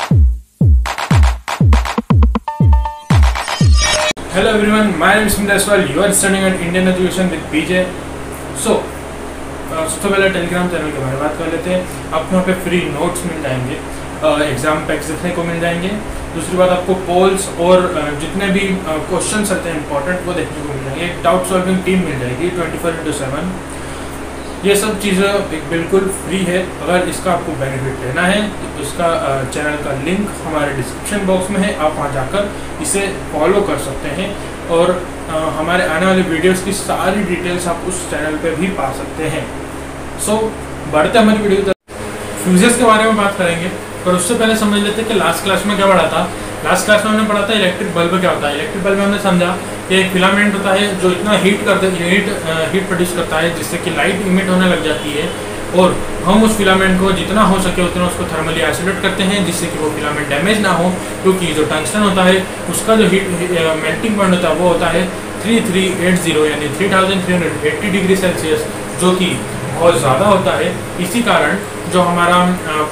Hello everyone, my name is Smith Aswal. You are studying at Indian Education with PJ. So, सबसे पहले Telegram channel के बारे में बात कर लेते हैं। आपको वहाँ पे फ्री नोट्स मिल जाएंगे, एग्जाम पैक्स देखने को मिल जाएंगे। दूसरी बात, आपको पोल्स और जितने भी क्वेश्चंस रहते हैं इंपॉर्टेंट वो देखने को मिल जाएंगे। एक डाउट सॉल्विंग टीम मिल जाएगी 24/7। ये सब चीज़ें बिल्कुल फ्री है। अगर इसका आपको बेनिफिट लेना है तो इसका चैनल का लिंक हमारे डिस्क्रिप्शन बॉक्स में है, आप वहाँ जाकर इसे फॉलो कर सकते हैं और हमारे आने वाले वीडियोस की सारी डिटेल्स आप उस चैनल पे भी पा सकते हैं। सो बढ़ते हमारी वीडियो तक, फ्यूजेस के बारे में बात करेंगे, पर उससे पहले समझ लेते हैं कि लास्ट क्लास में क्या पढ़ा था। लास्ट क्लास में हमने पढ़ा था इलेक्ट्रिक बल्ब क्या होता है। इलेक्ट्रिक बल्ब में हमने समझा कि एक फिलामेंट होता है जो इतना हीट प्रोड्यूस करता है जिससे कि लाइट इमिट होने लग जाती है, और हम उस फिलामेंट को जितना हो सके उतना उसको थर्मली आइसोलेट करते हैं जिससे कि वो फिलामेंट डैमेज ना हो, क्योंकि जो टंगस्टन होता है उसका जो हीट मेल्टिंग पॉइंट होता है वो होता है 3380 यानी 3380 डिग्री सेल्सियस, जो कि बहुत ज़्यादा होता है। इसी कारण जो हमारा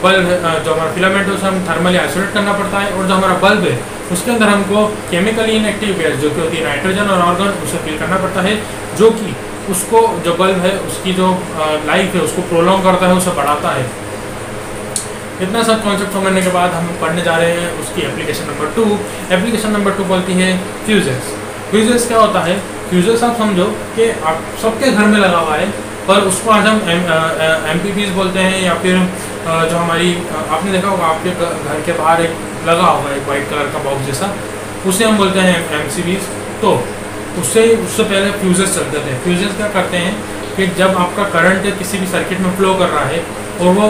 बल्ब जो हमारा फिलामेंट है उसे हम थर्मली आइसोलेट करना पड़ता है, और जो हमारा बल्ब है उसके अंदर हमको केमिकली इनएक्टिव गैस जो कि होती है नाइट्रोजन और आर्गन उसे फिल करना पड़ता है, जो कि उसको जो बल्ब है उसकी जो लाइफ है उसको प्रोलॉन्ग करता है, उसे बढ़ाता है। इतना सब कॉन्सेप्ट समझने के बाद हम पढ़ने जा रहे हैं उसकी एप्लीकेशन नंबर 2। एप्लीकेशन नंबर 2 बोलती है फ्यूजेस। फ्यूजेस क्या होता है? फ्यूजेस आप समझो कि आप सबके घर में लगा हुआ है, पर उसको आज हम MPPs बोलते हैं, या फिर जो हमारी आपने देखा होगा आपके घर के बाहर एक लगा होगा एक वाइट कलर का बॉक्स जैसा, उसे हम बोलते हैं MCBs। तो उससे पहले फ्यूजेस चलते थे। फ्यूजेस क्या करते हैं कि जब आपका करंट किसी भी सर्किट में फ्लो कर रहा है और वो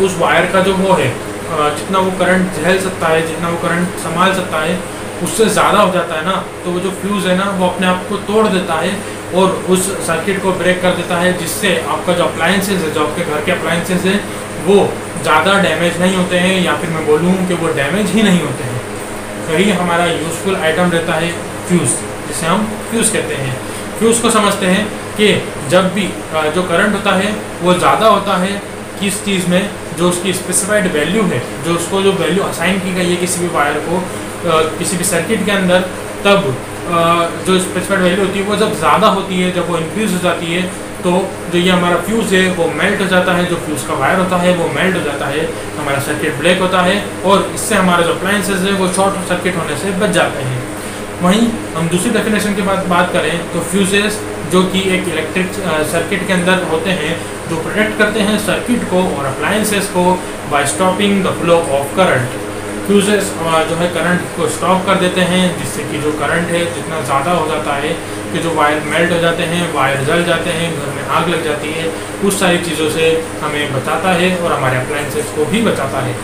उस वायर का जो वो है जितना वो करंट झेल सकता है, जितना वो करंट संभाल सकता है, उससे ज़्यादा हो जाता है ना, तो वो जो फ्यूज़ है ना वो अपने आप को तोड़ देता है और उस सर्किट को ब्रेक कर देता है, जिससे आपका जो अप्लायंसेस है, जो आपके घर के अप्लायंसेस हैं, वो ज़्यादा डैमेज नहीं होते हैं, या फिर मैं बोलूँ कि वो डैमेज ही नहीं होते हैं। यही हमारा यूज़फुल आइटम रहता है फ्यूज़, जिसे हम फ्यूज़ कहते हैं। फ्यूज़ को समझते हैं कि जब भी जो करंट होता है वो ज़्यादा होता है किस चीज़ में, जो उसकी स्पेसिफाइड वैल्यू है, जो उसको जो वैल्यू असाइन की गई है किसी भी वायर को किसी भी सर्किट के अंदर, तब जो स्पेसिफाइड वैल्यू होती है वो जब ज़्यादा होती है, जब वो इंक्रीज हो जाती है, तो जो ये हमारा फ्यूज़ है वो मेल्ट हो जाता है, जो फ्यूज़ का वायर होता है वो मेल्ट हो जाता है, हमारा सर्किट ब्रेक होता है, और इससे हमारे जो अप्लायंसेस है वो शॉर्ट सर्किट होने से बच जाते हैं। वहीं हम दूसरी डेफिनेशन की बात करें तो फ्यूजेस जो कि एक इलेक्ट्रिक सर्किट के अंदर होते हैं, जो प्रोटेक्ट करते हैं सर्किट को और अप्लायंसेस को by stopping the flow of current. Fuses जो है करंट को स्टॉप कर देते हैं, जिससे कि जो करंट है जितना ज़्यादा हो जाता है कि जो वायर मेल्ट हो जाते हैं, वायर जल जाते हैं, घर में आग लग जाती है, उस सारी चीज़ों से हमें बचाता है और हमारे अप्लायंसेस को भी बचाता है।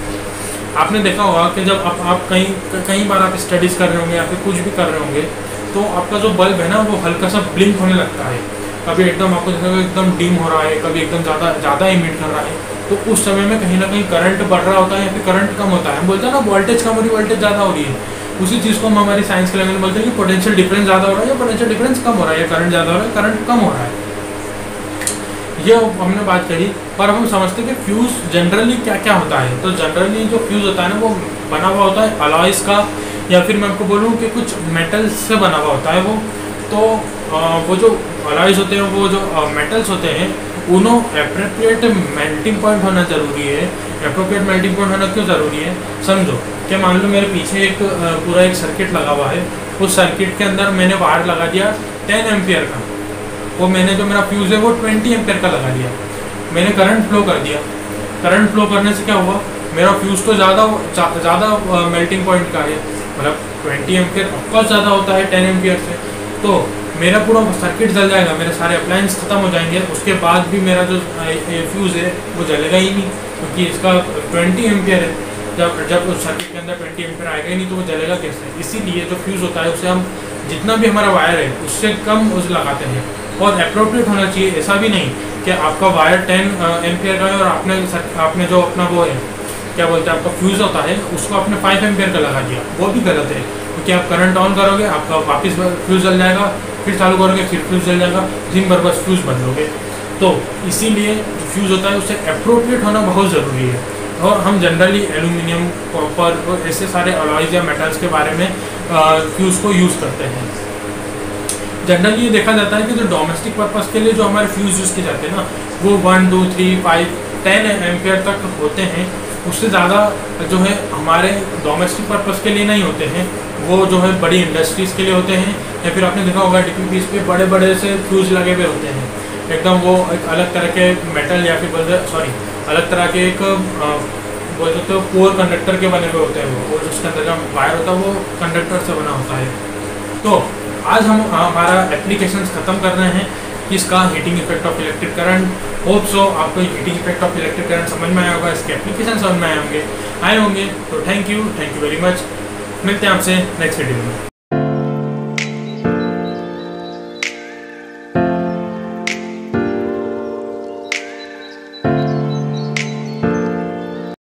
आपने देखा होगा कि जब आप कई बार आप स्टडीज़ कर रहे होंगे या फिर कुछ भी कर रहे होंगे, तो आपका जो बल्ब है ना वो हल्का सा ब्लिंक होने लगता है। कभी एकदम आपको देखा एकदम डिम हो रहा है, कभी एकदम ज़्यादा इमिट कर रहा है, तो उस समय में कहीं ना कहीं करंट बढ़ रहा होता है या फिर करंट कम होता है। हम बोलते हैं ना वोल्टेज कम हो रही है, वोल्टेज ज़्यादा हो रही है। उसी चीज़ को हम हमारी साइंस के लैंग्वेज में बोलते हैं कि पोटेंशियल डिफरेंस ज़्यादा हो रहा है या पोटेंशियल डिफरेंस कम हो रहा है, या करंट ज़्यादा हो रहा है करंट कम हो रहा है। ये हमने बात करी, पर हम समझते हैं कि फ्यूज़ जनरली क्या क्या होता है। तो जनरली जो फ्यूज़ होता है ना वो बना हुआ होता है अलॉयज़ का, या फिर मैं आपको बोलूँ कि कुछ मेटल्स से बना हुआ होता है वो। तो वो जो अलॉयज़ होते हैं, वो जो मेटल्स होते हैं, उन्हों एप्रोप्रिएट मेल्टिंग पॉइंट होना ज़रूरी है। एप्रोप्रिएट मेल्टिंग पॉइंट होना क्यों ज़रूरी है? समझो कि मान लो मेरे पीछे एक पूरा एक सर्किट लगा हुआ है, उस सर्किट के अंदर मैंने वायर लगा दिया 10 एम्पियर का, वो मैंने जो मेरा फ्यूज़ है वो 20 एम्पियर का लगा दिया, मैंने करंट फ्लो कर दिया। करंट फ्लो करने से क्या हुआ, मेरा फ्यूज़ तो ज़्यादा मेल्टिंग पॉइंट का है, मतलब 20 एम्पियर ऑफकोर्स ज़्यादा होता है 10 एम्पियर से, तो मेरा पूरा सर्किट जल जाएगा, मेरे सारे अप्लायंस ख़त्म हो जाएंगे। उसके बाद भी मेरा जो फ्यूज़ है वो जलेगा ही नहीं, क्योंकि इसका 20 एम्पियर है। जब उस सर्किट के अंदर 20 एम्पियर आएगा ही नहीं तो वो जलेगा कैसे? इसीलिए जो फ्यूज़ होता है उसे हम जितना भी हमारा वायर है उससे कम उस लगाते हैं, और एप्रोप्रिएट होना चाहिए। ऐसा भी नहीं कि आपका वायर 10 एम्पियर का है और आपने जो अपना वो है क्या बोलते हैं आपका फ्यूज़ होता है उसको आपने 5 एम्पियर का लगा दिया, वो भी गलत है। क्योंकि आप करंट ऑन करोगे आपका वापस फ्यूज़ जल जाएगा, फिर चालू करोगे फिर फ्यूज़ जल जाएगा, दिन भर बस फ्यूज़ बंद होगे। तो इसीलिए जो फ्यूज़ होता है उससे एप्रोप्रिएट होना बहुत ज़रूरी है। और हम जनरली एल्यूमिनियम, कॉपर और ऐसे सारे अलॉयज या मेटल्स के बारे में फ्यूज़ को यूज़ करते हैं। जनरली ये देखा जाता है कि जो डोमेस्टिक पर्पज़ के लिए जो हमारे फ्यूज़ यूज़ किए जाते हैं ना, वो 1, 2, 3, 5, 10 एम्पियर तक होते हैं। उससे ज़्यादा जो है हमारे डोमेस्टिक पर्पज़ के लिए नहीं होते हैं, वो जो है बड़ी इंडस्ट्रीज़ के लिए होते हैं। या फिर आपने देखा होगा DPPs पे बड़े बड़े से फ्यूज़ लगे हुए होते हैं, एकदम वो एक अलग तरह के मेटल या फिर अलग तरह के एक बोल सकते हो कोर कंडक्टर के बने हुए होते हैं वो जिसके अंदर जो वायर होता है वो कंडक्टर से बना होता है। तो आज हम हमारा एप्लीकेशंस ख़त्म कर रहे हैं इसका heating effect of electric current. Hope so आपको heating effect of electric current समझ में आया होगा, इसके एप्लीकेशन समझ में आए होंगे। तो थैंक यू वेरी मच। मिलते हैं आपसे नेक्स्ट वीडियो में।